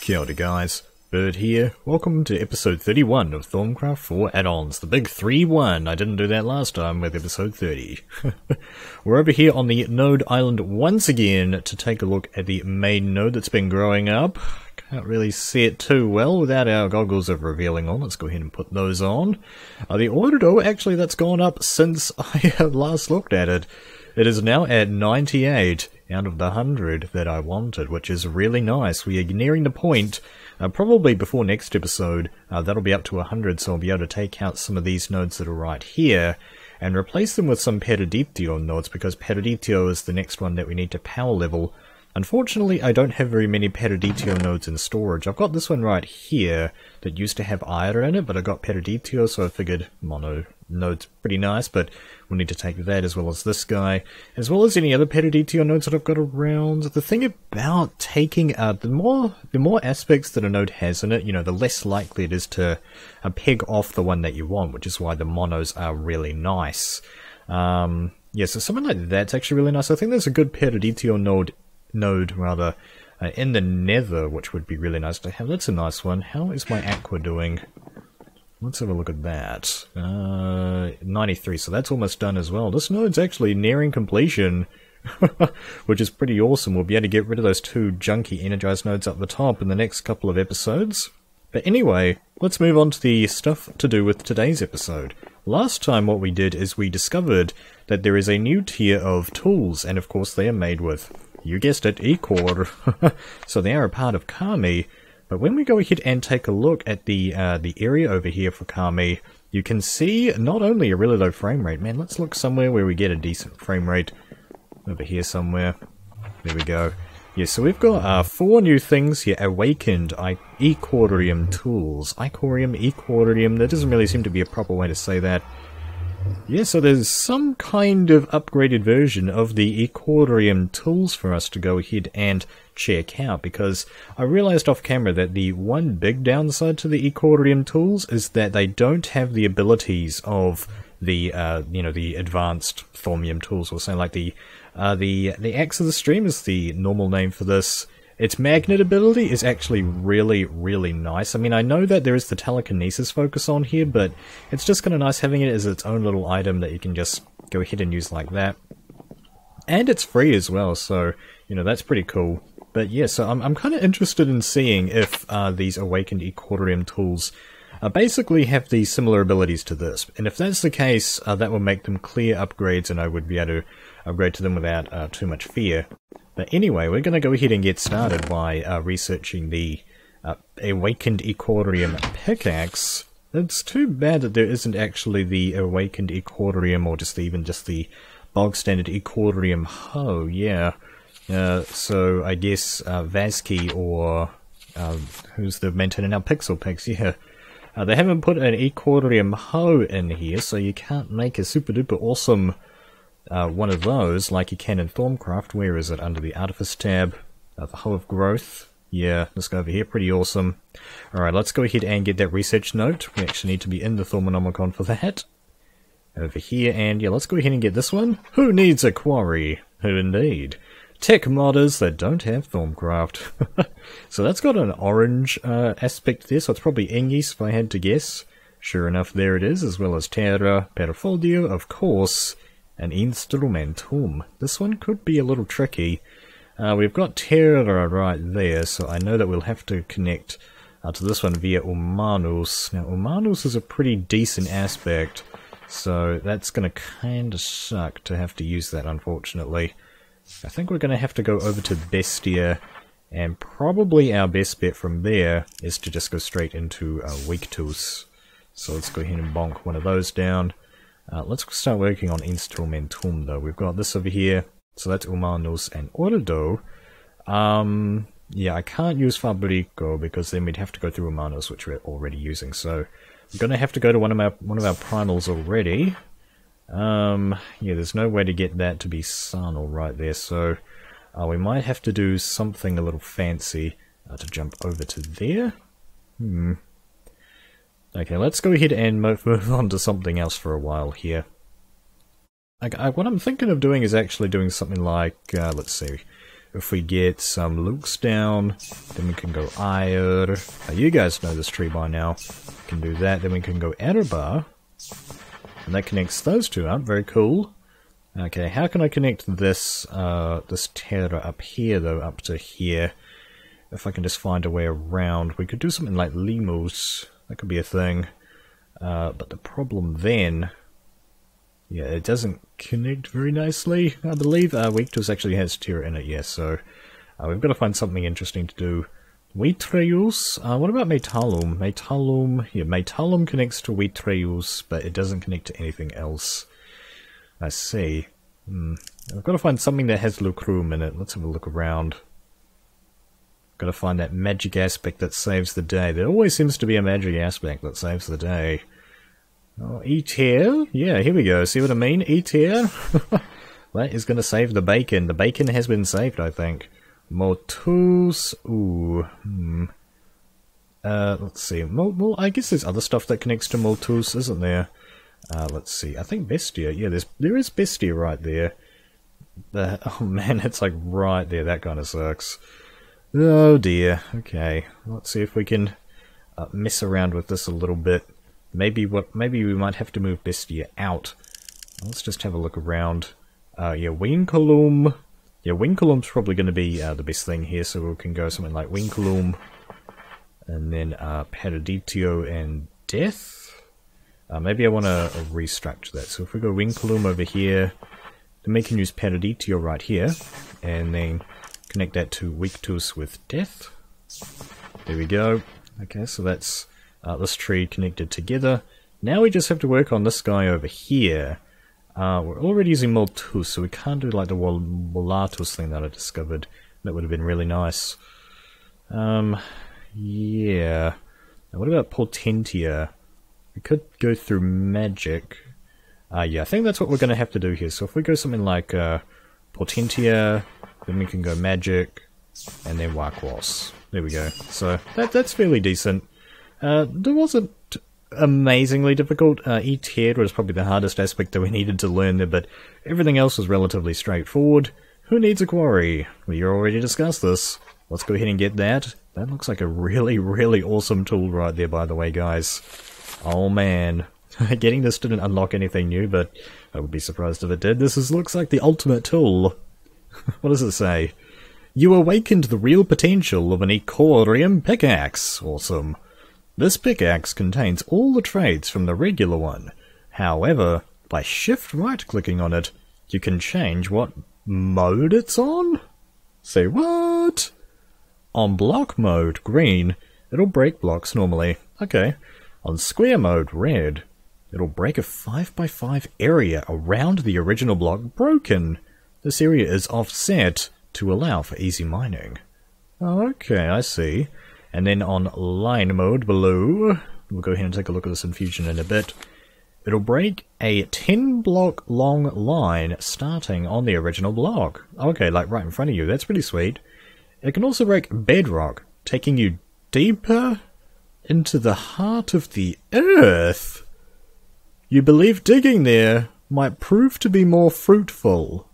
Kia ora guys, Bird here. Welcome to episode 31 of Thaumcraft for Addons, the big 3-1. I didn't do that last time with episode 30. We're over here on the node island once again to take a look at the main node that's been growing up. Can't really see it too well without our goggles of revealing on. Let's go ahead and put those on. The order, actually, that's gone up since I last looked at it. It is now at 98 out of the 100 that I wanted, which is really nice. We are nearing the point, probably before next episode, that'll be up to 100, so I'll be able to take out some of these nodes that are right here and replace them with some Peridiptio nodes, because Peridiptio is the next one that we need to power level. Unfortunately, I don't have very many Peridiptio nodes in storage. I've got this one right here that used to have iron in it, but I got Peridiptio, so I figured mono node's pretty nice, but we'll need to take that as well as this guy, as well as any other Peridiptio nodes that I've got around. The thing about taking the more aspects that a node has in it, you know, the less likely it is to peg off the one that you want, which is why the monos are really nice. Yeah, so something like that's actually really nice. I think there's a good Peridiptio node in the nether, which would be really nice to have. That's a nice one. How is my aqua doing? Let's have a look at that. 93, so that's almost done as well. This node's actually nearing completion, which is pretty awesome. We'll be able to get rid of those two junky energized nodes up the top in the next couple of episodes. But anyway, let's move on to the stuff to do with today's episode. Last time what we did is we discovered that there is a new tier of tools, and of course they are made with, you guessed it, Ichor. So they are a part of Kami. But when we go ahead and take a look at the area over here for Kami, you can see not only a really low frame rate. Man, let's look somewhere where we get a decent frame rate. Over here somewhere. There we go. Yeah, so we've got 4 new things here. Awakened Ichorium tools. Ichorium. There doesn't really seem to be a proper way to say that. Yeah, so there's some kind of upgraded version of the Ichorium tools for us to go ahead and check out, because I realized off camera that the one big downside to the Ichorium tools is that they don't have the abilities of the the advanced Thaumium tools, or say like the Axe of the Stream is the normal name for this. Its magnet ability is actually really, really nice. I mean, I know that there is the telekinesis focus on here, but it's just kind of nice having it as its own little item that you can just go ahead and use like that. And it's free as well, so, you know, that's pretty cool. But yeah, so I'm kind of interested in seeing if these awakened Ichorium tools basically have the similar abilities to this. And if that's the case, that will make them clear upgrades, and I would be able to upgrade to them without too much fear. But anyway, we're going to go ahead and get started by researching the Awakened Ichorium Pickaxe. It's too bad that there isn't actually the Awakened Ichorium, or even just the bog standard Ichorium hoe, yeah. So I guess Vazki, or who's the maintainer now? Pixlepix, yeah. They haven't put an Ichorium hoe in here, so you can't make a super duper awesome one of those like you can in Thaumcraft. Where is it? Under the Artifice tab. The Hoe of Growth. Yeah, let's go over here. Pretty awesome. Alright, let's go ahead and get that research note. We actually need to be in the Thaumonomicon for that. Over here, and yeah, let's go ahead and get this one. Who needs a quarry? Who indeed? Tech modders that don't have Thaumcraft. So that's got an orange aspect there, so it's probably Engis if I had to guess. Sure enough, there it is, as well as Terra, Perifoldio, of course, and Instrumentum. This one could be a little tricky. We've got Terra right there, so I know that we'll have to connect to this one via Humanus. Now, Humanus is a pretty decent aspect, so that's going to kind of suck to have to use that, unfortunately. I think we're going to have to go over to Bestia, and probably our best bet from there is to just go straight into Weaktus. So let's go ahead and bonk one of those down. Let's start working on Instrumentum though. We've got this over here, so that's Humanus and Ordo. Yeah, I can't use Fabrico because then we'd have to go through Humanus, which we're already using. So I'm gonna have to go to one of our primals already. Yeah, there's no way to get that to be Sarnal right there, so we might have to do something a little fancy to jump over to there. Okay, let's go ahead and move on to something else for a while here. What I'm thinking of doing is actually doing something like, let's see, If we get some lukes down, then we can go iron. You guys know this tree by now. We can do that, then we can go Addons. And that connects those two up, very cool. Okay, how can I connect this, this terra up here though, up to here? If I can just find a way around. We could do something like lemurs. That could be a thing. But the problem then... Yeah, it doesn't connect very nicely, I believe. Weaktus actually has terra in it, yes, so... we've got to find something interesting to do. Wheatreus? What about Metallum? Yeah, Metallum connects to Wheatreus, but it doesn't connect to anything else. I see. I've got to find something that has Lucrum in it. Let's have a look around. Got to find that magic aspect that saves the day. There always seems to be a magic aspect that saves the day. Oh, E-tier? Yeah, here we go. See what I mean? E-tier? That is going to save the bacon. The bacon has been saved, I think. Motus. Ooh. Let's see. Well, I guess there's other stuff that connects to Motus, isn't there? Let's see. I think Bestia. Yeah, there is Bestia right there. Oh man, it's like right there. That kind of sucks. Oh dear. Okay. Let's see if we can mess around with this a little bit. Maybe we might have to move Bestia out. Let's just have a look around. Yeah, Winkalum. Yeah, Winkalum's probably going to be the best thing here, so we can go something like Winkalum, and then Paraditio and Death. Maybe I want to restructure that. So if we go Winkalum over here, then we can use Paraditio right here, and then connect that to Weaktus with Death. There we go. Okay, so that's this tree connected together. Now we just have to work on this guy over here. We're already using Moltus, so we can't do like the Volatus thing that I discovered. That would have been really nice. Yeah. Now what about Potentia? We could go through magic. Yeah, I think that's what we're going to have to do here. So if we go something like Potentia, then we can go magic, and then Wakwas. There we go. So that's fairly decent. There wasn't amazingly difficult. E-tier was probably the hardest aspect that we needed to learn there, but everything else was relatively straightforward. Who needs a quarry? We already discussed this. Let's go ahead and get that. That looks like a really, really awesome tool right there, by the way, guys. Oh man. Getting this didn't unlock anything new, but I would be surprised if it did. This looks like the ultimate tool. What does it say? You awakened the real potential of an Ichorium Pickaxe. Awesome. This pickaxe contains all the traits from the regular one. However, by shift right-clicking on it, you can change what mode it's on? Say what? On block mode, green, it'll break blocks normally. Okay. On square mode, red, it'll break a 5x5 area around the original block broken. This area is offset to allow for easy mining. Okay, I see. And then on line mode below, we'll go ahead and take a look at this infusion in a bit. It'll break a 10 block long line starting on the original block. Okay, like right in front of you. That's pretty sweet. It can also break bedrock, taking you deeper into the heart of the earth. You believe digging there might prove to be more fruitful.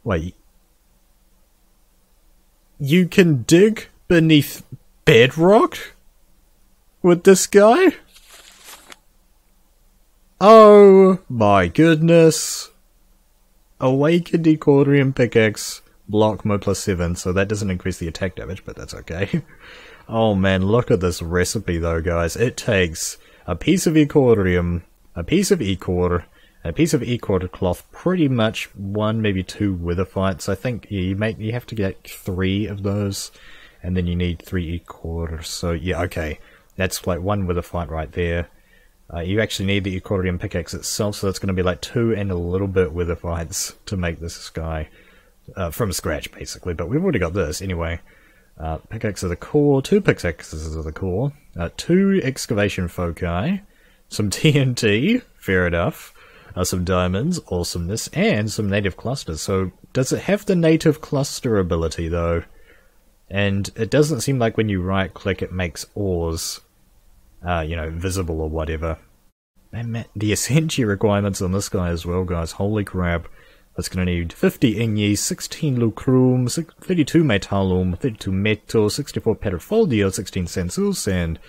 Wait. You can dig beneath bedrock? With this guy? Oh my goodness. Awakened Ichorium Pickaxe, block mode +7, so that doesn't increase the attack damage, but that's okay. Oh man, look at this recipe though, guys. It takes a piece of Ichorium, a piece of Ichor, a piece of Ichor cloth, pretty much 1, maybe 2 witherfights. I think you have to get 3 of those, and then you need 3 Ichor. So yeah, okay, that's like 1 witherfight right there. You actually need the Ichorium Pickaxe itself, so that's going to be like 2 and a little bit witherfights to make this guy from scratch, basically. But we've already got this anyway. Pickaxe of the core, 2 pickaxes of the core, 2 excavation foci, some TNT, fair enough. Some diamonds, awesomeness, and some native clusters. So, does it have the native cluster ability, though? And it doesn't seem like when you right-click it makes ores, you know, visible or whatever. And the essential requirements on this guy as well, guys. Holy crap. That's going to need 50 ignis, 16 lucrum, 32 metallum, 32 metal, 64 perifoldio, 16 sensus, and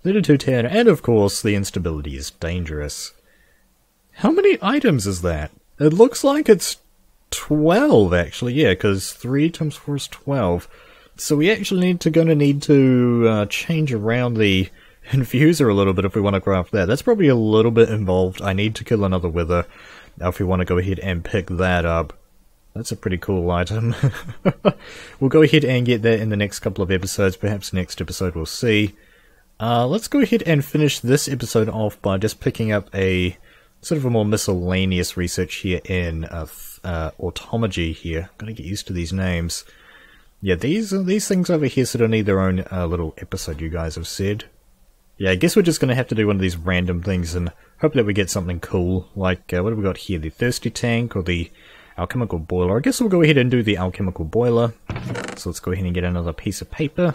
32 terra, and of course the instability is dangerous. How many items is that? It looks like it's 12 actually, yeah, because 3 times 4 is 12. So we actually gonna need to change around the infuser a little bit if we want to craft that. That's probably a little bit involved. I need to kill another wither if we want to go ahead and pick that up. That's a pretty cool item. We'll go ahead and get that in the next couple of episodes. Perhaps next episode we'll see. Let's go ahead and finish this episode off by just picking up a sort of a more miscellaneous research here in Automagy here. Gotta get used to these names. Yeah, these things over here sort of need their own little episode, you guys have said. Yeah, I guess we're just going to have to do one of these random things and hope that we get something cool. Like, what have we got here? The thirsty tank or the alchemical boiler? I guess we'll go ahead and do the alchemical boiler. So let's go ahead and get another piece of paper.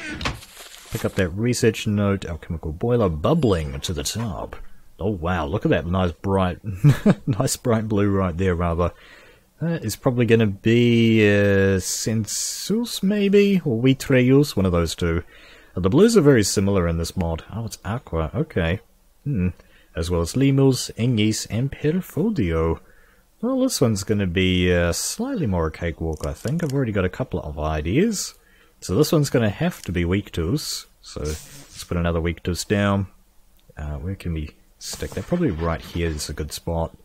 Pick up that research note, alchemical boiler, bubbling to the top. Oh wow, look at that nice bright, nice bright blue right there, rather. That is probably going to be sensus, maybe? Or vitreus, one of those two. The blues are very similar in this mod. Oh, it's aqua, okay. As well as lemurs, ignis, and perifoldio. Well, this one's going to be slightly more a cakewalk, I think. I've already got a couple of ideas. So this one's going to have to be victus. So let's put another victus down. Where can we stick that? Probably right here is a good spot.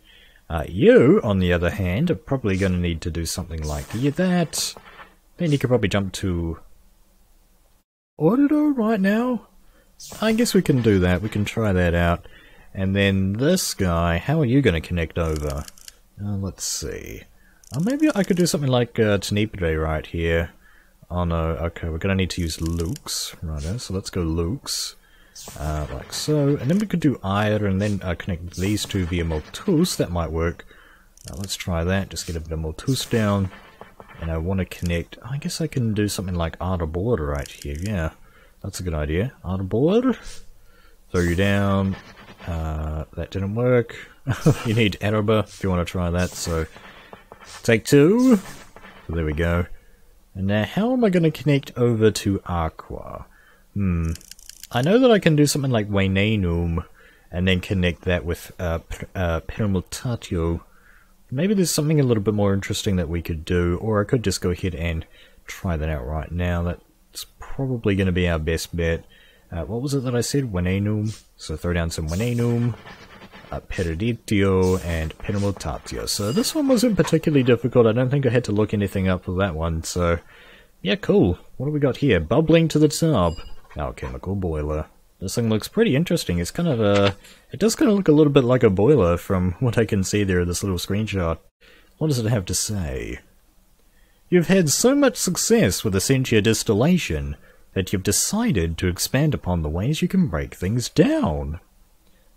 You, on the other hand, are probably going to need to do something like that. Then you could probably jump to Auditor right now? I guess we can do that. We can try that out. And then this guy, how are you going to connect over? Let's see. Maybe I could do something like Tenipere right here. Oh no, okay, we're going to need to use Luke's. Right, so let's go Luke's. Like so. And then we could do iron and then connect these two via Multus. That might work. Let's try that. Just get a bit of Multus down. And I want to connect, I guess I can do something like Arborboard right here, yeah. That's a good idea. Arborboard. Throw you down. That didn't work. You need Araba if you want to try that, so take 2. So there we go. And now how am I going to connect over to Aqua? I know that I can do something like Wainenum and then connect that with Permutatio. Maybe there's something a little bit more interesting that we could do, or I could just go ahead and try that out right now. That's probably going to be our best bet. What was it that I said? Wainenum. So throw down some Wainenum, Periditio, and Permutatio. So this one wasn't particularly difficult. I don't think I had to look anything up for that one. So, yeah, cool. What do we got here? Bubbling to the top. Alchemical boiler. This thing looks pretty interesting. It's kind of it does kind of look a little bit like a boiler from what I can see there in this little screenshot. What does it have to say? You've had so much success with Essentia distillation that you've decided to expand upon the ways you can break things down.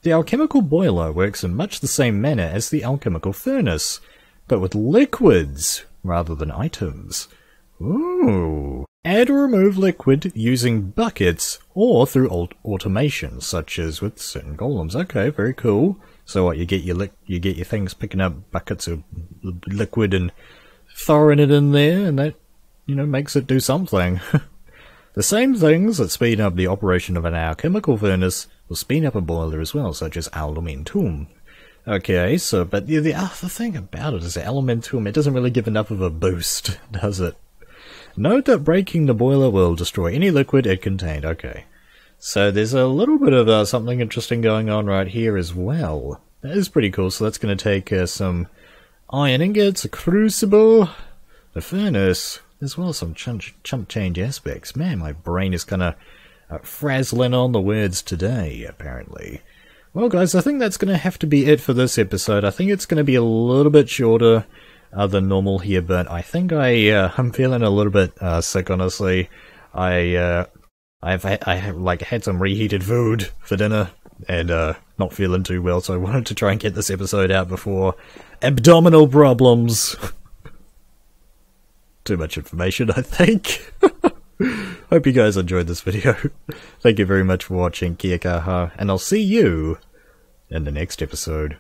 The alchemical boiler works in much the same manner as the alchemical furnace, but with liquids rather than items. Ooh. Add or remove liquid using buckets or through automation, such as with certain golems. Okay, very cool. So what, you get your things picking up buckets of liquid and throwing it in there, and that, you know, makes it do something. The same things that speed up the operation of an alchemical furnace will speed up a boiler as well, such as Elementum. Okay, so, but the thing about it is that Elementum, it doesn't really give enough of a boost, does it? Note that breaking the boiler will destroy any liquid it contained. Okay. So there's a little bit of something interesting going on right here as well. That is pretty cool. So that's going to take some iron ingots, a crucible, a furnace, as well as some chump change aspects. Man, my brain is kind of frazzling on the words today, apparently. Well, guys, I think that's going to have to be it for this episode. I think it's going to be a little bit shorter than normal here, but I think I'm feeling a little bit sick, honestly. I have had some reheated food for dinner and not feeling too well, so I wanted to try and get this episode out before abdominal problems. Too much information, I think. Hope you guys enjoyed this video. Thank you very much for watching. Kia kaha, and I'll see you in the next episode.